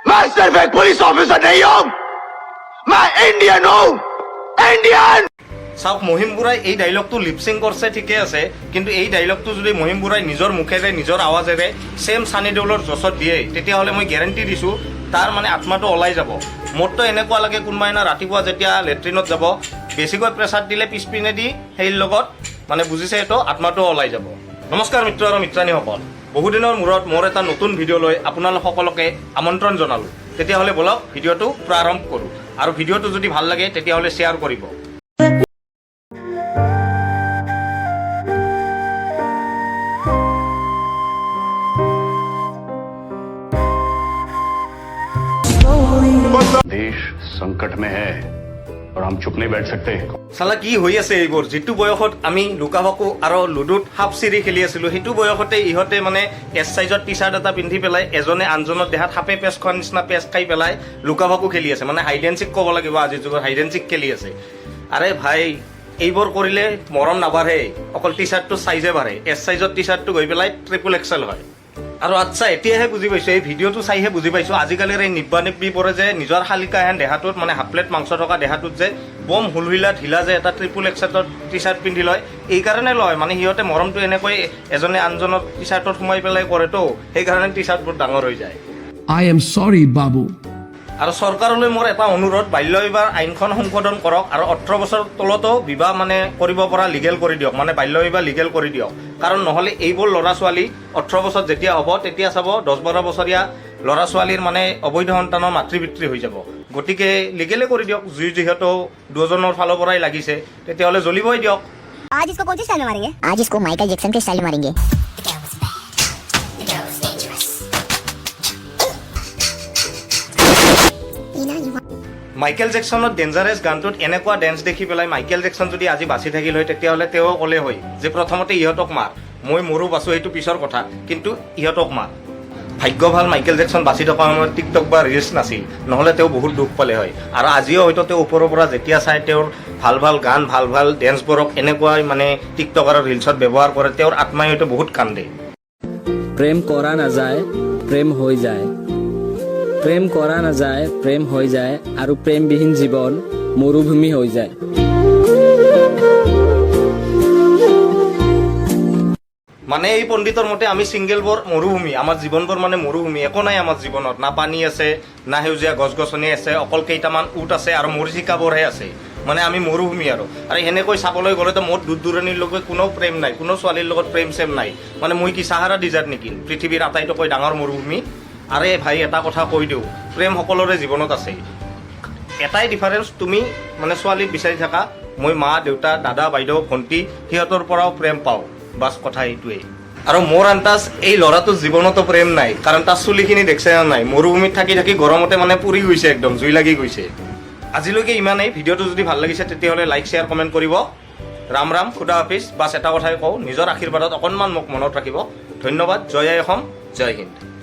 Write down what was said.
मैं सिर्फ एक पुलिस ऑफिसर नहीं हूं, मैं इंडियन हूं, इंडियन। চাওক মহিম বুঢ়াই এই ডাইলগটো লিপচিং কৰিছে ঠিকে আছে, কিন্তু এই ডাইলগটো যদি মহিম বুঢ়াই নিজৰ মুখেৰে নিজৰ আৱাজেৰে সেম সানি দেউলৰ জছত দিয়ে তেতিয়াহ'লে মই গেৰাণ্টি দিছোঁ তাৰ মানে আত্মাটো ওলাই যাব। মোৰতো এনেকুৱা লাগে কোনোবা এনা ৰাতিপুৱা যেতিয়া লেট্ৰিনত যাব বেছিকৈ প্ৰেছাৰ দিলে পিছপিনে দি সেই লগত মানে বুজিছে এইটো আত্মাটো ওলাই যাব। নমস্কাৰ মিত্ৰ আৰু মিত্ৰাণীসকল, বহুদিনৰ মূৰত মোৰ এটা নতুন ভিডিঅ' লৈ আপোনালোক সকলোকে আমন্ত্ৰণ জনালোঁ। তেতিয়াহ'লে বলক ভিডিঅ'টো প্ৰাৰম্ভ কৰোঁ, আৰু ভিডিঅ'টো যদি ভাল লাগে তেতিয়াহ'লে শ্বেয়াৰ কৰিব। देश संकट में है और हम चुप नहीं बैठ सकते। চালা কি হৈ আছে এইবোৰ? যিটো বয়সত আমি লুকা ভাকু আৰু লুডুত সাপ চিৰি খেলি আছিলোঁ সেইটো বয়সতে ইহঁতে মানে এছ চাইজৰ টি চাৰ্ট এটা পিন্ধি পেলাই এজনে আনজনৰ দেহাত সাপে পেচ খোৱাৰ নিচিনা পেচ খাই পেলাই লুকা ভাকু খেলি আছে, মানে হাইড এণ্ড চিক ক'ব লাগিব, আজিৰ যুগত হাইড এণ্ড চিক খেলি আছে। আৰে ভাই এইবোৰ কৰিলে মৰম নাবাঢ়ে, অকল টি চাৰ্টটো চাইজে বাঢ়ে। এছ চাইজৰ টি চাৰ্টটো গৈ পেলাই ট্ৰিপল এক্সেল হয়। আৰু আচ্ছা এতিয়াহে বুজি পাইছোঁ, এই ভিডিঅ'টো চাইহে বুজি পাইছোঁ আজিকালিৰ এই নিব্বা নিব্বি পৰে যে নিজৰ শালিকা হেন দেহাটোত মানে হাফ প্লেট মাংস থকা দেহাটোত যে বম হুলহিলা ঢিলা যে এটা ট্ৰিপল এক্সেলৰ টি চাৰ্ট পিন্ধি লয়, এই কাৰণে লয় মানে সিহঁতে মৰমটো এনেকৈ এজনে আনজনৰ টি চাৰ্টত সোমাই পেলাই কৰেতো, সেইকাৰণে টি চাৰ্টবোৰ ডাঙৰ হৈ যায়। I am sorry, Babu. আৰু চৰকাৰলৈ মোৰ এটা অনুৰোধ, বাল্য বিবাহ আইনখন সংশোধন কৰক আৰু 18 বছৰ তলতো বিবাহ মানে কৰিব পৰা লিগেল কৰি দিয়ক, মানে বাল্য বিবাহ লিগেল কৰি দিয়ক। কাৰণ নহ'লে এইবোৰ ল'ৰা ছোৱালী 18 বছৰ যেতিয়া হ'ব তেতিয়া চাব 10-12 বছৰীয়া ল'ৰা ছোৱালীৰ মানে অবৈধ সন্তানৰ মাতৃ পিতৃ হৈ যাব। গতিকে লিগেলে কৰি দিয়ক, যিহেতু দুজনৰ ফালৰ পৰাই লাগিছে তেতিয়াহ'লে জ্বলিবই দিয়ক। आज इसको कौन सी स्टाइल में मारेंगे? आज इसको माइकल जैक्सन के स्टाइल में मारेंगे। মাইকেল জেকসনৰ ডেঞ্জাৰাছ গানটোত এনেকুৱা ডেন্স দেখি পেলাই মাইকেল জেকসন যদি আজি বাচি থাকিল হয় তেতিয়াহ'লে তেওঁ ক'লে হয় যে প্ৰথমতে ইহঁতক মাৰ, মই মৰো বাচো সেইটো পিছৰ কথা, কিন্তু ইহঁতক মাৰ। ভাগ্য ভাল মাইকেল জেকসন বাচি থকা সময়ত টিকটক বা ৰিলছ নাছিল, নহ'লে তেওঁ বহুত দুখ পালে হয়। আৰু আজিও হয়তো তেওঁ ওপৰৰ পৰা যেতিয়া চাই তেওঁৰ ভাল ভাল গান ভাল ভাল ডেন্সবোৰক এনেকুৱাই মানে টিকটক আৰু ৰিলছত ব্যৱহাৰ কৰে, তেওঁৰ আত্মাই হয়তো বহুত কান্দে। প্ৰেম কৰা নাযায়, প্ৰেম হৈ যায়। প্ৰেম কৰা নাযায়, প্ৰেম হৈ যায়, আৰু প্ৰেমবিহীন জীৱন মৰুভূমি হৈ যায়। মানে এই পণ্ডিতৰ মতে আমি ছিংগেলবোৰ মৰুভূমি, আমাৰ জীৱনবোৰ মানে মৰুভূমি, একো নাই আমাৰ জীৱনত, না পানী আছে না সেউজীয়া গছ গছনি আছে, অকল কেইটামান উট আছে আৰু মৰিচিকাবোৰহে আছে, মানে আমি মৰুভূমি। আৰু সেনেকৈ চাবলৈ গ'লেতো মোৰ দূৰ দূৰণিৰ লগত কোনো প্ৰেম নাই, কোনো ছোৱালীৰ লগত প্ৰেম চেম নাই, মানে মই কি চাহাৰা ডিজাৰ্ট নেকি, পৃথিৱীৰ আটাইতকৈ ডাঙৰ মৰুভূমি। আৰে ভাই এটা কথা কৈ দিওঁ, প্ৰেম সকলোৰে জীৱনত আছে, এটাই ডিফাৰেঞ্চ, তুমি মানে ছোৱালীক বিচাৰি থাকা, মই মা দেউতা দাদা বাইদেউ ভণ্টি সিহঁতৰ পৰাও প্ৰেম পাওঁ, বাছ কথা এইটোৱেই। আৰু মোৰ আন্দাজ এই ল'ৰাটোৰ জীৱনতো প্ৰেম নাই, কাৰণ তাৰ চুলিখিনি দেখছে নাই, মৰুভূমিত থাকি থাকি গৰমতে মানে পুৰি গৈছে, একদম জুই লাগি গৈছে। আজিলৈকে ইমানেই। ভিডিঅ'টো যদি ভাল লাগিছে তেতিয়াহ'লে লাইক শ্বেয়াৰ কমেণ্ট কৰিব। ৰাম ৰাম, খুদা হাফিজ। বাছ এটা কথাই কওঁ, নিজৰ আশীৰ্বাদত অকণমান মোক মনত ৰাখিব। ধন্যবাদ। জয় আই অসম, জয় হিন্দ।